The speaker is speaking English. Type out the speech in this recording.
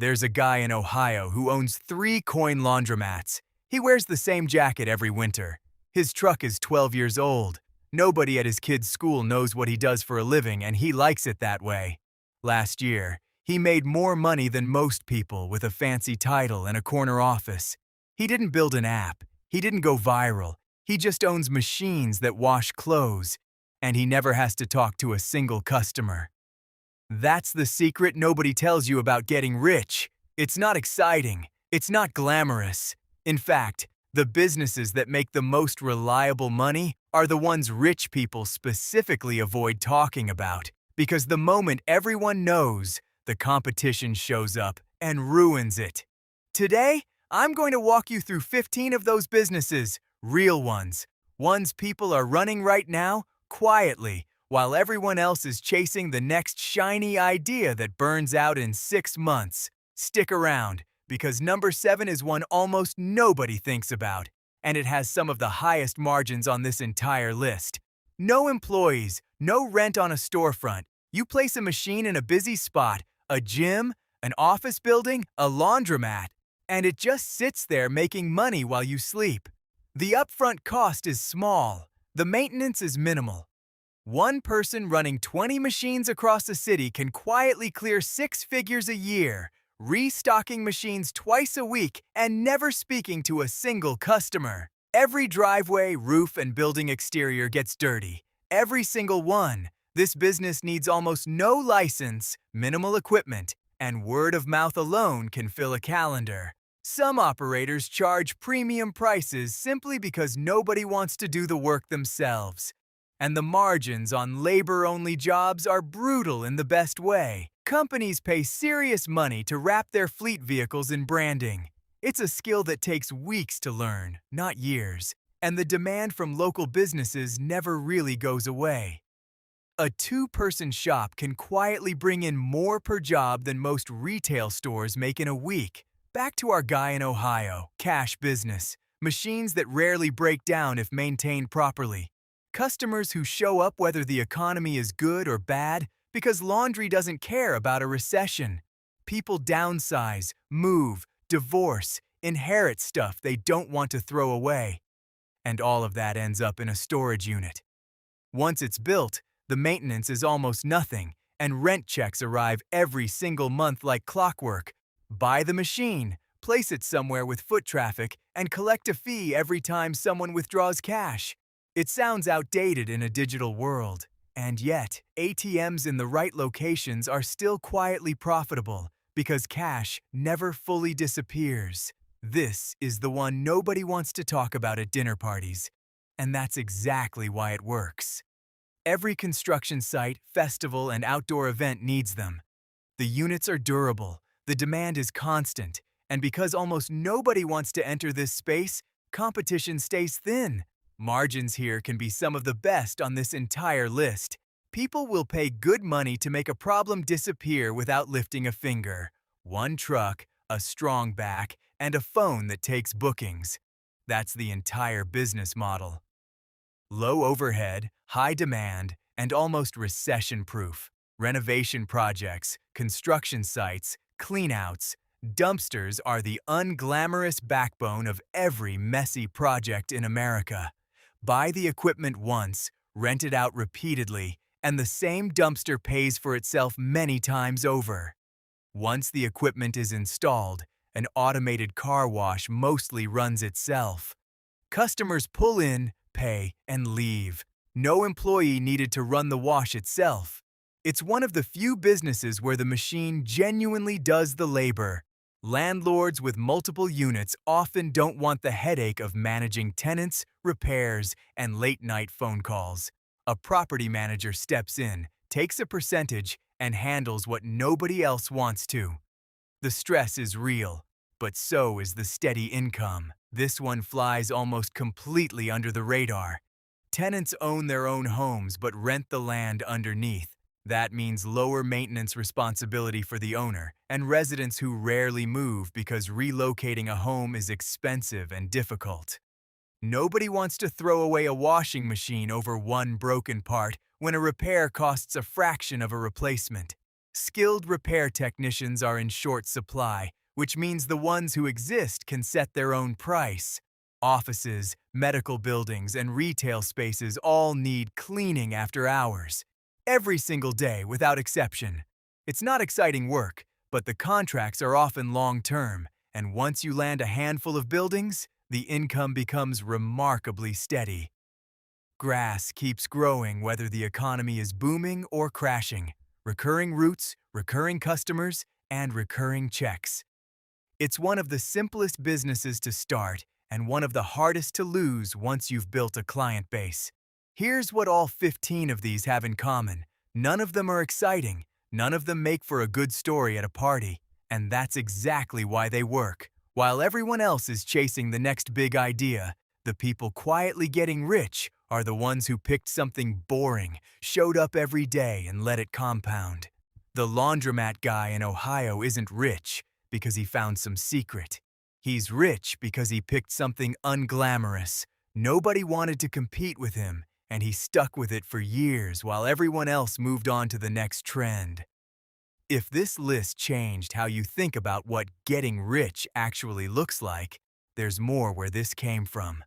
There's a guy in Ohio who owns 3 coin laundromats. He wears the same jacket every winter. His truck is 12 years old. Nobody at his kid's school knows what he does for a living, and he likes it that way. Last year, he made more money than most people with a fancy title and a corner office. He didn't build an app. He didn't go viral. He just owns machines that wash clothes, and he never has to talk to a single customer. That's the secret nobody tells you about getting rich. It's not exciting. It's not glamorous. In fact, the businesses that make the most reliable money are the ones rich people specifically avoid talking about, because the moment everyone knows, the competition shows up and ruins it. Today, I'm going to walk you through 15 of those businesses, real ones people are running right now, quietly, while everyone else is chasing the next shiny idea that burns out in 6 months. Stick around, because number 7 is one almost nobody thinks about, and it has some of the highest margins on this entire list. No employees, no rent on a storefront. You place a machine in a busy spot, a gym, an office building, a laundromat, and it just sits there making money while you sleep. The upfront cost is small. The maintenance is minimal. One person running 20 machines across a city can quietly clear 6 figures a year, restocking machines twice a week and never speaking to a single customer. Every driveway, roof, and building exterior gets dirty. Every single one. This business needs almost no license, minimal equipment, and word of mouth alone can fill a calendar. Some operators charge premium prices simply because nobody wants to do the work themselves. And the margins on labor-only jobs are brutal in the best way. Companies pay serious money to wrap their fleet vehicles in branding. It's a skill that takes weeks to learn, not years, and the demand from local businesses never really goes away. A 2-person shop can quietly bring in more per job than most retail stores make in a week. Back to our guy in Ohio, cash business, machines that rarely break down if maintained properly. Customers who show up whether the economy is good or bad because laundry doesn't care about a recession. People downsize, move, divorce, inherit stuff they don't want to throw away. And all of that ends up in a storage unit. Once it's built, the maintenance is almost nothing, and rent checks arrive every single month like clockwork. Buy the machine, place it somewhere with foot traffic, and collect a fee every time someone withdraws cash. It sounds outdated in a digital world, and yet ATMs in the right locations are still quietly profitable because cash never fully disappears. This is the one nobody wants to talk about at dinner parties, and that's exactly why it works. Every construction site, festival, and outdoor event needs them. The units are durable, the demand is constant, and because almost nobody wants to enter this space, competition stays thin. Margins here can be some of the best on this entire list. People will pay good money to make a problem disappear without lifting a finger. One truck, a strong back, and a phone that takes bookings. That's the entire business model. Low overhead, high demand, and almost recession-proof. Renovation projects, construction sites, cleanouts, dumpsters are the unglamorous backbone of every messy project in America. Buy the equipment once, rent it out repeatedly, and the same dumpster pays for itself many times over. Once the equipment is installed, an automated car wash mostly runs itself. Customers pull in, pay, and leave. No employee needed to run the wash itself. It's one of the few businesses where the machine genuinely does the labor. Landlords with multiple units often don't want the headache of managing tenants, repairs, and late-night phone calls. A property manager steps in, takes a percentage, and handles what nobody else wants to. The stress is real, but so is the steady income. This one flies almost completely under the radar. Tenants own their own homes but rent the land underneath. That means lower maintenance responsibility for the owner and residents who rarely move because relocating a home is expensive and difficult. Nobody wants to throw away a washing machine over one broken part when a repair costs a fraction of a replacement. Skilled repair technicians are in short supply, which means the ones who exist can set their own price. Offices, medical buildings, and retail spaces all need cleaning after hours. Every single day, without exception. It's not exciting work, but the contracts are often long-term, and once you land a handful of buildings, the income becomes remarkably steady. Grass keeps growing whether the economy is booming or crashing. Recurring routes, recurring customers, and recurring checks. It's one of the simplest businesses to start and one of the hardest to lose once you've built a client base. Here's what all 15 of these have in common. None of them are exciting, none of them make for a good story at a party, and that's exactly why they work. While everyone else is chasing the next big idea, the people quietly getting rich are the ones who picked something boring, showed up every day, and let it compound. The laundromat guy in Ohio isn't rich because he found some secret. He's rich because he picked something unglamorous. Nobody wanted to compete with him, and he stuck with it for years while everyone else moved on to the next trend. If this list changed how you think about what getting rich actually looks like, there's more where this came from.